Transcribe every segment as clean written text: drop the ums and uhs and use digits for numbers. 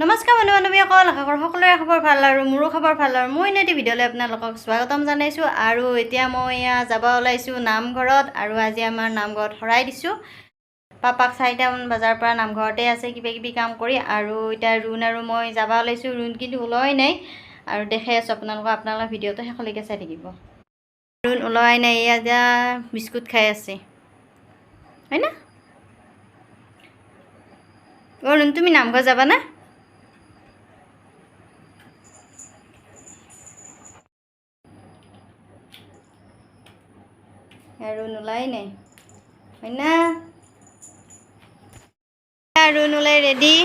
নমস্কাৰ বন্ধু বান্ধৱীসকল, আশা কৰোঁ সকলোৰে খবৰ ভাল আৰু মোৰো খবৰ ভাল আৰু মই এটি ভিডিঅ'লৈ আপোনালোকক স্বাগতম জনাইছোঁ। আৰু এতিয়া মই যাব ওলাইছোঁ নামঘৰত আৰু আজি আমাৰ নামঘৰত শৰাই দিছোঁ। পাপাক 4টামান বজাৰ পৰা নামঘৰতে আছে কিবা কিবি কাম কৰি, আৰু এতিয়া ৰুণ আৰু মই যাব ওলাইছোঁ। ৰুণ কিন্তু ওলোৱাই নাই আৰু দেখাই আছোঁ আপোনালোকৰ ভিডিঅ'টো শেষলৈকে চাই থাকিব। ৰুণ ওলোৱাই নাই, এতিয়া বিস্কুট খাই আছে হয় না? ৰুণ তুমি নামঘৰ যাবানা? আৰু নোলাই নাই হয় না? আৰু নোলাই ৰেডি।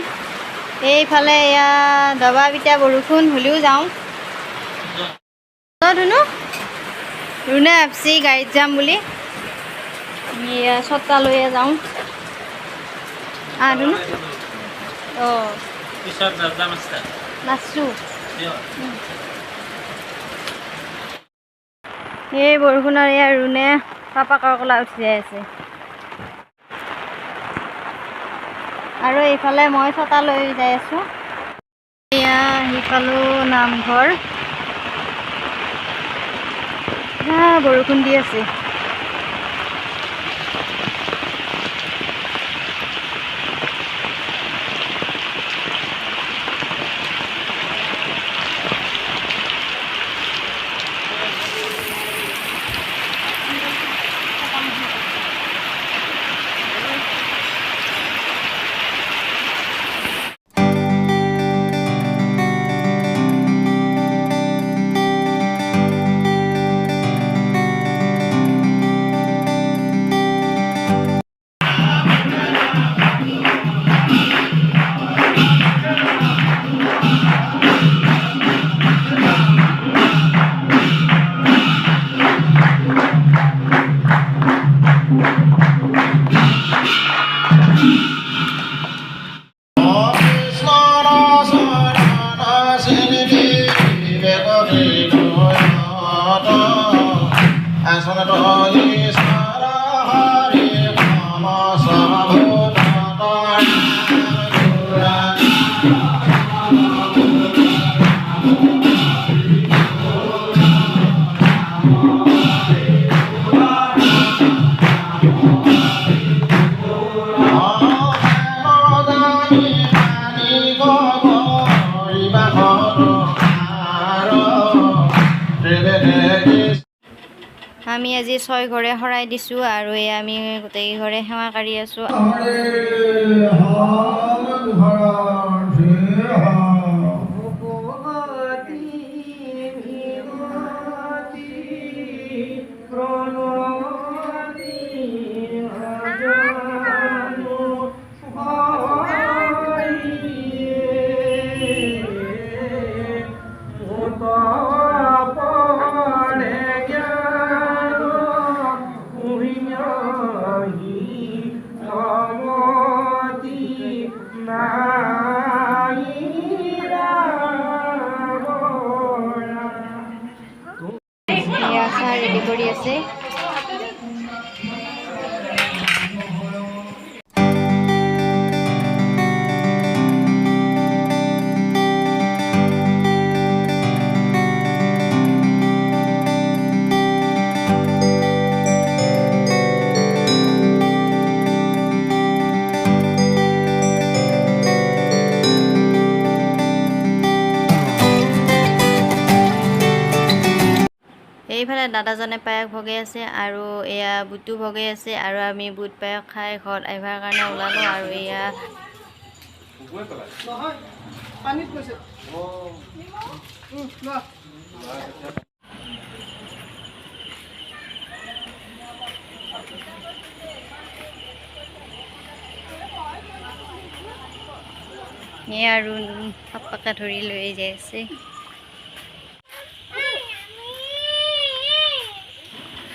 এইফালে এয়া দবা পিঠা বৰষুণ হ'লেও যাওঁ। ধুনু ৰুণে ভাবছি গাড়ীত যাম বুলি, আমি ছটা লৈয়ে যাওঁ। ধুনু নাচছোঁ। এই বৰষুণৰ এয়া ৰুণে পাপাকৰ কলা উঠি যাই আছে। আৰু এইফালে মই ছটা লৈ যাই আছোঁ। এয়া সিফালো নামঘৰ, বৰষুণ দি আছে। আমি আজি 6 ঘৰে শৰাই দিছোঁ আৰু আমি গোটেই ঘৰে সেৱা কৰি আছোঁ। ৰেডি কৰি আছে। এইফালে দাদাজনে পায়স ভগাই আছে আৰু এয়া বুটো ভগাই আছে, আৰু আমি বুট পায়স খাই ঘৰত আহিবৰ কাৰণে ওলালোঁ। আৰু এয়া আৰু পাপাকে ধৰি লৈ যাই আছে।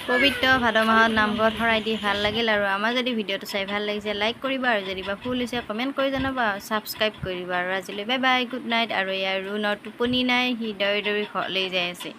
পবিত্ৰ ভাদ মাহত নামঘৰত শৰাই দি ভাল লাগিল। আৰু আমাৰ যদি ভিডিঅ'টো চাই ভাল লাগিছে লাইক কৰিবা, আৰু যদি বা ভুল হৈছে কমেণ্ট কৰি জনাবা, ছাবস্ক্ৰাইব কৰিবা। আৰু আজিলৈ বাই বাই, গুড নাইট। আৰু ইয়াৰ ৰুণৰ টোপনি নাই, সি দৌৰি দৌৰি ঘৰলৈ যাই আছে।